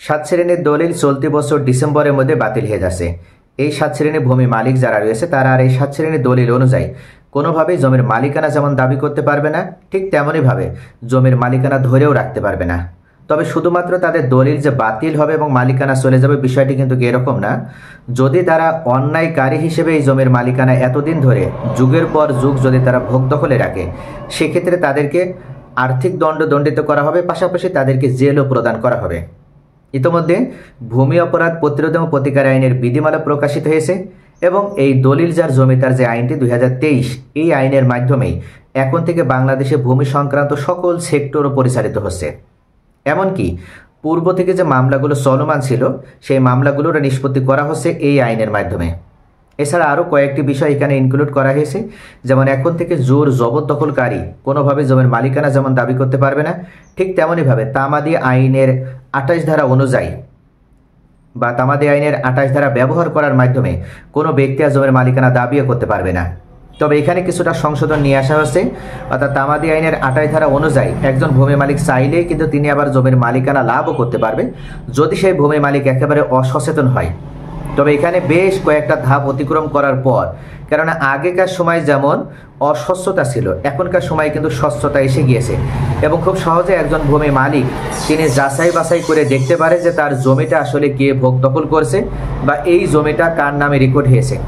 সাত শ্রেণীর দলিল চলতি বছর ডিসেম্বরের মধ্যে বাতিল হয়ে যাচ্ছে। এই সাত শ্রেণীর ভূমি মালিক যারা রয়েছে তারা আর এই সাত শ্রেণীর দলিল অনুযায়ী কোনোভাবেই জমির মালিকানা যেমন দাবি করতে পারবে না, ঠিক তেমনইভাবে জমির মালিকানা ধরেও রাখতে পারবে না। তবে শুধুমাত্র তাদের দলিল যে বাতিল হবে এবং মালিকানা চলে যাবে বিষয়টি কিন্তু এরকম না। যদি তারা অন্যায়কারী হিসেবে এই জমির মালিকানা এতদিন ধরে যুগের পর যুগ যদি তারা ভোগ দখলে রাখে, সেক্ষেত্রে তাদেরকে আর্থিক দণ্ডিত করা হবে, পাশাপাশি তাদেরকে জেলও প্রদান করা হবে। ইতোমধ্যে ভূমি অপরাধ প্রতিরোধ এবং প্রতিকার আইনের বিধিমালা প্রকাশিত হয়েছে এবং এই দলিল যার জমিদার যে আইনটি 2023, এই আইনের মাধ্যমেই এখন থেকে বাংলাদেশে ভূমি সংক্রান্ত সকল সেক্টরও পরিচালিত হচ্ছে। এমনকি পূর্ব থেকে যে মামলাগুলো চলমান ছিল সেই মামলাগুলোর নিষ্পত্তি করা হচ্ছে এই আইনের মাধ্যমে। এছাড়া আরও কয়েকটি বিষয় এখানে ইনক্লুড করা হয়েছে, যেমন এখন থেকে জোর জবরদখলকারী কোনোভাবে জমির মালিকানা যেমন দাবি করতে পারবে না, ঠিক তেমনইভাবে তামাদি আইনের 28 ধারা অনুযায়ী বা তামাদি আইনের 28 ধারা ব্যবহার করার মাধ্যমে কোনো ব্যক্তি আর জমির মালিকানা দাবিও করতে পারবে না। তবে এখানে কিছুটা সংশোধন নিয়ে আসা হচ্ছে, অর্থাৎ তামাদি আইনের 28 ধারা অনুযায়ী একজন ভূমি মালিক চাইলেই কিন্তু তিনি আবার জমির মালিকানা লাভও করতে পারবে যদি সেই ভূমি মালিক একেবারে অসচেতন হয়। তবে এখানে বেশ কয়েকটা ধাপ অতিক্রম করার পর, কেননা আগেকার সময় যেমন অস্বচ্ছতা ছিল, এখনকার সময় কিন্তু স্বচ্ছতা এসে গিয়েছে এবং খুব সহজে একজন ভূমি মালিক তিনি যাচাই বাছাই করে দেখতে পারে যে তার জমিটা আসলে কে ভোগ দখল করছে বা এই জমিটা কার নামে রেকর্ড হয়েছে।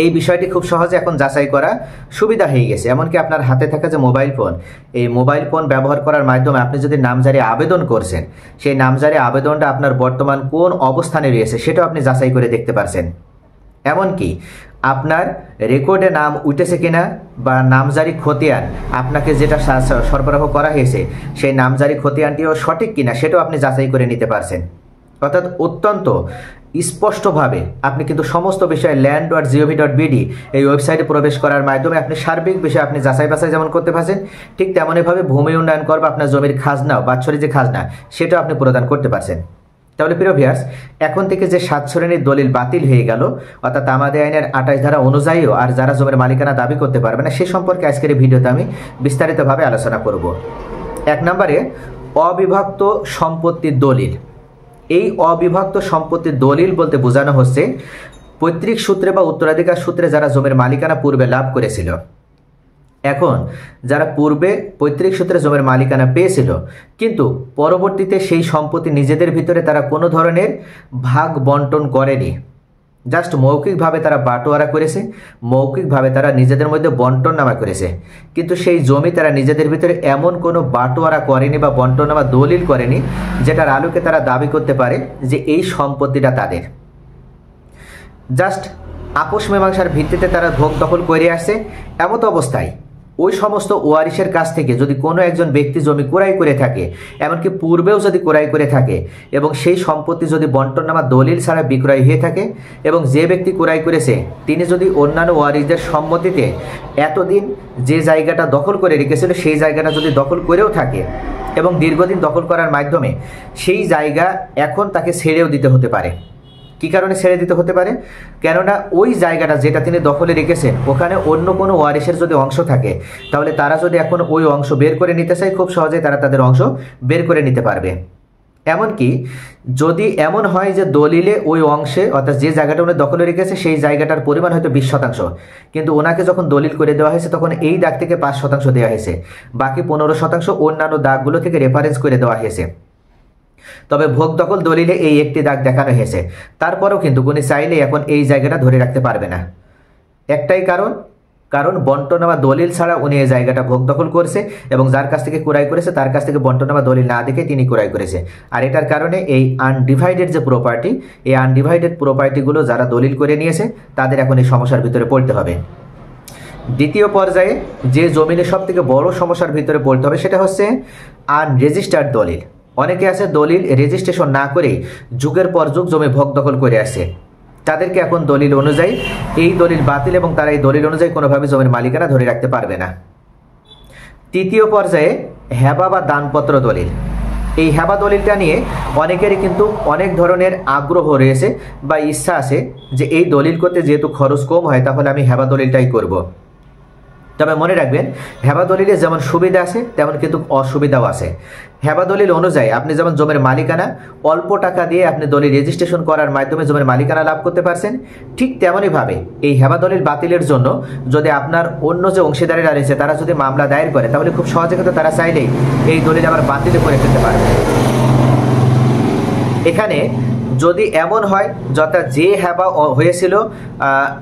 এই বিষয়টি খুব সহজে এখন যাচাই করা সুবিধা হয়ে গেছে। এমনকি আপনার হাতে থাকা যে মোবাইল ফোন, এই মোবাইল ফোন ব্যবহার করার মাধ্যমে আপনি যদি নামজারি আবেদন করছেন, সেই নামজারি আবেদনটা আপনার বর্তমান কোন অবস্থানে রয়েছে সেটাও আপনি যাচাই করে দেখতে পারছেন। এমনকি আপনার রেকর্ডে নাম উঠেছে কিনা বা নামজারি খতিয়ান আপনাকে যেটা সরবরাহ করা হয়েছে সেই নামজারি খতিয়ানটিও সঠিক কিনা সেটাও আপনি যাচাই করে নিতে পারছেন। অর্থাৎ অত্যন্ত স্পষ্টভাবে আপনি কিন্তু সমস্ত বিষয়ে land.gov.bd এই ওয়েবসাইটে প্রবেশ করার মাধ্যমে আপনি সার্বিক বিষয়ে আপনি যাচাই বাছাই যেমন করতে পারছেন, ঠিক তেমনইভাবে ভূমি উন্নয়ন কর বা আপনার জমির খাজনা, বাৎসরিক যে খাজনা, সেটাও আপনি প্রদান করতে পারছেন। তাহলে প্রিয় ভিউয়ার্স, এখন থেকে যে 7 শ্রেণীর দলিল বাতিল হয়ে গেল, অর্থাৎ তামাদি আইনের 28 ধারা অনুযায়ীও আর যারা জমির মালিকানা দাবি করতে পারবে না, সে সম্পর্কে আজকের এই ভিডিওতে আমি বিস্তারিতভাবে আলোচনা করব। 1 নম্বরে অবিভক্ত সম্পত্তির দলিল। এই অবিভক্ত সম্পত্তির দলিল বলতে বোঝানো হচ্ছে পৈতৃক সূত্রে বা উত্তরাধিকার সূত্রে যারা জমির মালিকানা পূর্বে লাভ করেছিল, এখন যারা পূর্বে পৈতৃক সূত্রে জমির মালিকানা পেয়েছিল কিন্তু পরবর্তীতে সেই সম্পত্তি নিজেদের ভিতরে তারা কোনো ধরনের ভাগ বন্টন করেনি, জাস্ট মৌখিকভাবে তারা বাটোয়ারা করেছে, মৌখিকভাবে তারা নিজেদের মধ্যে বন্টননামা করেছে, কিন্তু সেই জমি তারা নিজেদের ভিতরে এমন কোনো বাটোয়ারা করেনি বা বন্টননামা দলিল করেনি যেটার আলোকে তারা দাবি করতে পারে যে এই সম্পত্তিটা তাদের। জাস্ট আপোষ মীমাংসার ভিত্তিতে তারা ভোগ দখল করে আসছে। এমত অবস্থায় ওই সমস্ত ওয়ারিশের কাছ থেকে যদি কোনো একজন ব্যক্তি জমি ক্রয় করে থাকে, এমনকি পূর্বেও যদি ক্রয় করে থাকে এবং সেই সম্পত্তি যদি বন্টননামা দলিল ছাড়া বিক্রয় হয়ে থাকে এবং যে ব্যক্তি ক্রয় করেছে তিনি যদি অন্যান্য ওয়ারিশদের সম্মতিতে এতদিন যে জায়গাটা দখল করে রেখেছিল সেই জায়গাটা যদি দখল করেও থাকে এবং দীর্ঘদিন দখল করার মাধ্যমে সেই জায়গা এখন তাকে ছেড়েও দিতে হতে পারে। কি কারণে ছেড়ে দিতে হতে পারে? কেননা ওই জায়গাটা যেটা তিনি দখলে রেখেছেন ওখানে অন্য কোনো ওয়ারিশের যদি অংশ থাকে, তাহলে তারা যদি এখন ওই অংশ বের করে নিতে চায়, খুব সহজেই তারা তাদের অংশ বের করে নিতে পারবে। এমনকি যদি এমন হয় যে দলিলে ওই অংশে, অর্থাৎ যে জায়গাটা উনি দখলে রেখেছে সেই জায়গাটার পরিমাণ হয়তো 20%, কিন্তু ওনাকে যখন দলিল করে দেওয়া হয়েছে তখন এই দাগ থেকে 5% দেওয়া হয়েছে, বাকি 15% অন্যান্য দাগগুলো থেকে রেফারেন্স করে দেওয়া হয়েছে। তবে ভোগ দখল দলিলে এই একটি দাগ দেখানো হয়েছে, তারপরেও কিন্তু উনি চাইলে এখন এই জায়গাটা ধরে রাখতে পারবে না। একটাই কারণ বন্টননামা দলিল ছাড়া উনি এই জায়গাটা ভোগ দখল করছে এবং যার কাছ থেকে ক্রয় করেছে তার কাছ থেকে বন্টননামা দলিল না দেখে তিনি ক্রয় করেছে। আর এটার কারণে এই আনডিভাইডেড যে প্রপার্টি, এই আনডিভাইডেড প্রপার্টিগুলো যারা দলিল করে নিয়েছে তাদের এখন এই সমস্যার ভিতরে পড়তে হবে। দ্বিতীয় পর্যায়ে যে জমিনের সব থেকে বড় সমস্যার ভিতরে পড়তে হবে সেটা হচ্ছে আনরেজিস্টার্ড দলিল। অনেকে আছে দলিল রেজিস্ট্রেশন না করে যুগের পর যুগ জমি ভোগ দখল করে আসছে, তাদেরকে এখন দলিল অনুযায়ী এই দলিল বাতিল এবং তারা এই দলিল অনুযায়ী কোনোভাবে জমির মালিকানা ধরে রাখতে পারবে না। তৃতীয় পর্যায়ে হেবা বা দানপত্র দলিল। এই হেবা দলিলটা নিয়ে অনেকেরই কিন্তু অনেক ধরনের আগ্রহ রয়েছে বা ইচ্ছা আছে যে এই দলিল করতে যেহেতু খরচ কম হয় তাহলে আমি হেবা দলিলটাই করব। তবে মনে রাখবেন, হেবা দলিলে যেমন সুবিধা আছে তেমন কিন্তু অসুবিধাও আছে। হেবা দলিল অনুযায়ী আপনি যেমন জমির মালিকানা অল্প টাকা দিয়ে আপনি দলিল রেজিস্ট্রেশন করার মাধ্যমে জমির মালিকানা লাভ করতে পারছেন, ঠিক তেমনইভাবে এই হেবা দলিল বাতিলের জন্য যদি আপনার অন্য যে অংশীদারেরা রয়েছে তারা যদি মামলা দায়ের করে, তাহলে খুব সহজে কিন্তু তারা চাইলেই এই দলিল আবার বাতিল করে ফেলতে পারবে। এখানে যদি এমন হয় যথা যে হেবা হয়েছিল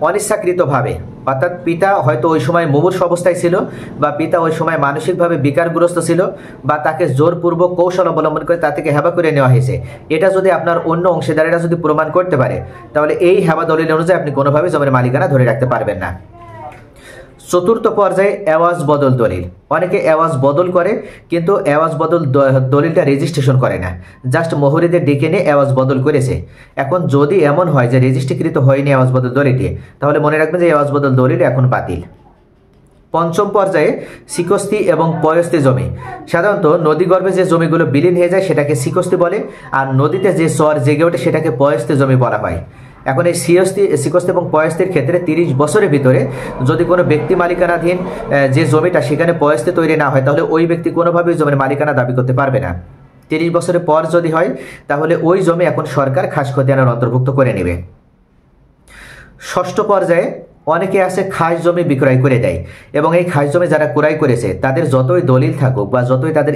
অনিচ্ছাকৃতভাবে, অর্থাৎ পিতা হয়তো ওই সময় মুমূর্ষু অবস্থায় ছিল, বা পিতা ওই সময় মানসিকভাবে বিকারগ্রস্ত ছিল, বা তাকে জোরপূর্বক কৌশল অবলম্বন করে তা থেকে হেবা করে নেওয়া হয়েছে, এটা যদি আপনার অন্য অংশীদারেরা যদি প্রমাণ করতে পারে, তাহলে এই হেবা দলিল অনুযায়ী আপনি কোনোভাবেই জমির মালিকানা ধরে রাখতে পারবেন না। চতুর্থ পর্যায়ে এওয়াজ বদল দলিল। অনেকে এওয়াজ বদল করে, কিন্তু এওয়াজ বদল দলিলটা রেজিস্ট্রেশন করে না, জাস্ট মোহরিদের ডেকে নিয়ে এওয়াজ বদল করেছে। এখন যদি এমন হয় যে রেজিস্ট্রিকৃত হয়নি এওয়াজ বদল দলিলটি, তাহলে মনে রাখবেন যে এওয়াজ বদল দলিল এখন বাতিল। পঞ্চম পর্যায়ে সিকস্তি এবং পয়স্তি জমি। সাধারণত নদীগর্ভে যে জমিগুলো বিলীন হয়ে যায় সেটাকে সিকস্তি বলে, আর নদীতে যে চর জেগে ওঠে সেটাকে পয়স্তি জমি বলা হয়। এখন এই সিকস্তি এবং পয়স্তির ক্ষেত্রে 30 বছরের ভিতরে যদি কোনো ব্যক্তি মালিকানাধীন যে জমিটা সেখানে পয়স্তি তৈরি না হয়, তাহলে ওই ব্যক্তি কোনোভাবেই জমির মালিকানা দাবি করতে পারবে না। 30 বছরের পর যদি হয়, তাহলে ওই জমি এখন সরকার খাস খতিয়ানের অন্তর্ভুক্ত করে নেবে। ষষ্ঠ পর্যায়ে অনেকে আছে খাস জমি বিক্রয় করে দেয়, এবং এই খাস জমি যারা ক্রয় করেছে তাদের যতই দলিল থাকুক বা যতই তাদের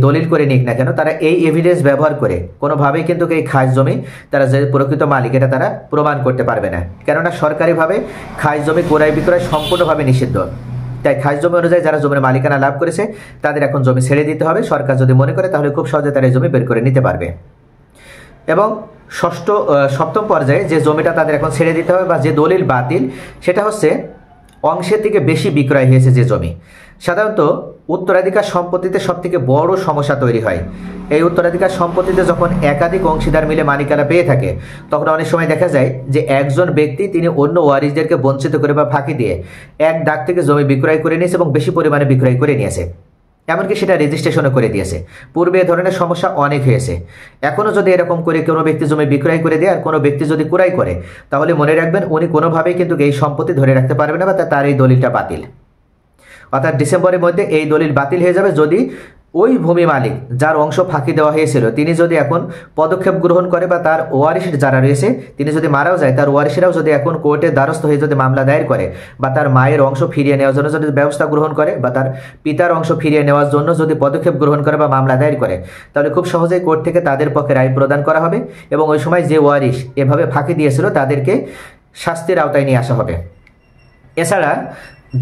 দলিল করে নিক না কেন, তারা এই এভিডেন্স ব্যবহার করে কোনোভাবেই কিন্তু এই খাস জমি তারা যে প্রকৃত মালিক এটা তারা প্রমাণ করতে পারবে না, কেননা সরকারিভাবে খাস জমি ক্রয় বিক্রয় সম্পূর্ণভাবে নিষিদ্ধ। তাই খাস জমি অনুযায়ী যারা জমির মালিকানা লাভ করেছে তাদের এখন জমি ছেড়ে দিতে হবে। সরকার যদি মনে করে তাহলে খুব সহজে তারা এই জমি বের করে নিতে পারবে। এবং সপ্তম পর্যায়ে যে জমিটা তাদের এখন ছেড়ে দিতে হবে বা যে দলিল বাতিল, সেটা হচ্ছে অংশের থেকে বেশি বিক্রয় হয়েছে যে জমি। সাধারণত উত্তরাধিকার সম্পত্তিতে সবথেকে বড় সমস্যা তৈরি হয়। এই উত্তরাধিকার সম্পত্তিতে যখন একাধিক অংশীদার মিলে মালিকানা পেয়ে থাকে, তখন অনেক সময় দেখা যায় যে একজন ব্যক্তি তিনি অন্য ওয়ারিসদেরকে বঞ্চিত করে বা ফাঁকি দিয়ে এক দাগ থেকে জমি বিক্রয় করে নিয়েছে এবং বেশি পরিমাণে বিক্রয় করে নিয়েছে, এমনকি সেটা রেজিস্ট্রেশনও করে দিয়েছে। পূর্বে এ ধরনের সমস্যা অনেক হয়েছে। এখনও যদি এরকম করে কোনো ব্যক্তি জমি বিক্রয় করে দেয় আর কোনো ব্যক্তি যদি ক্রয় করে, তাহলে মনে রাখবেন উনি কোনোভাবেই কিন্তু এই সম্পত্তি ধরে রাখতে পারবে না, বা তার এই দলিলটা বাতিল। অর্থাৎ ডিসেম্বরের মধ্যে এই দলিল বাতিল হয়ে যাবে যদি ওই ভূমি মালিক যার অংশ ফাঁকি দেওয়া হয়েছিল তিনি যদি এখন পদক্ষেপ গ্রহণ করে, বা তার ওয়ারিশ যারা রয়েছে তিনি যদি মারাও যায়, তার ওয়ারিশরাও যদি এখন কোর্টের দ্বারস্থ হয়ে যদি মামলা দায়ের করে, বা তার মায়ের অংশ ফিরিয়ে নেওয়ার জন্য যদি ব্যবস্থা গ্রহণ করে, বা তার পিতার অংশ ফিরিয়ে নেওয়ার জন্য যদি পদক্ষেপ গ্রহণ করে বা মামলা দায়ের করে, তাহলে খুব সহজেই কোর্ট থেকে তাদের পক্ষে রায় প্রদান করা হবে, এবং ওই সময় যে ওয়ারিশ এভাবে ফাঁকি দিয়েছিল তাদেরকে শাস্তির আওতায় নিয়ে আসা হবে। এছাড়া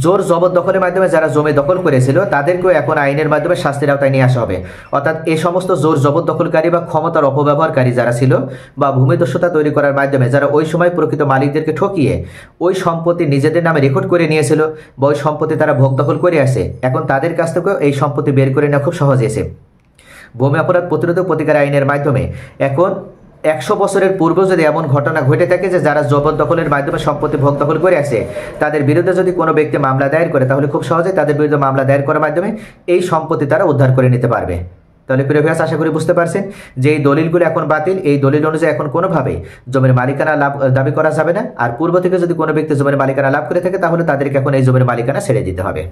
জোর জবরদখলের মাধ্যমে যারা জমি দখল করেছিল তাদেরকেও এখন আইনের মাধ্যমে শাস্তির আওতায় নিয়ে আসা হবে। অর্থাৎ এই সমস্ত জোর জবরদখলকারী বা ক্ষমতার অপব্যবহারকারী যারা ছিল, বা ভূমিদস্যুতা তৈরি করার মাধ্যমে যারা ওই সময় প্রকৃত মালিকদেরকে ঠকিয়ে ওই সম্পত্তি নিজেদের নামে রেকর্ড করে নিয়েছিল, বা ওই সম্পত্তি তারা ভোগ দখল করে আসে, এখন তাদের কাছ থেকেও এই সম্পত্তি বের করে নেওয়া খুব সহজ হয়েছে। ভূমি অপরাধ প্রতিরোধ প্রতিকার আইনের মাধ্যমে এখন 100 বছরের পূর্বে যদি এমন ঘটনা ঘটে থাকে যে যারা জবরদখলের মাধ্যমে সম্পত্তি ভোগ দখল করে আছে, তাদের বিরুদ্ধে যদি কোনো ব্যক্তি মামলা দায়ের করে, তাহলে খুব সহজে তাদের বিরুদ্ধে মামলা দায়ের করার মাধ্যমে এই সম্পত্তি তারা উদ্ধার করে নিতে পারবে। তাহলে প্রিয় ভিউয়ার্স, আশা করি বুঝতে পারছেন যে এই দলিলগুলো এখন বাতিল। এই দলিল অনুযায়ী এখন কোনোভাবেই জমির মালিকানা দাবি করা যাবে না। আর পূর্ব থেকে যদি কোনো ব্যক্তি জমির মালিকানা লাভ করে থাকে, তাহলে তাদেরকে এখন এই জমির মালিকানা ছেড়ে দিতে হবে।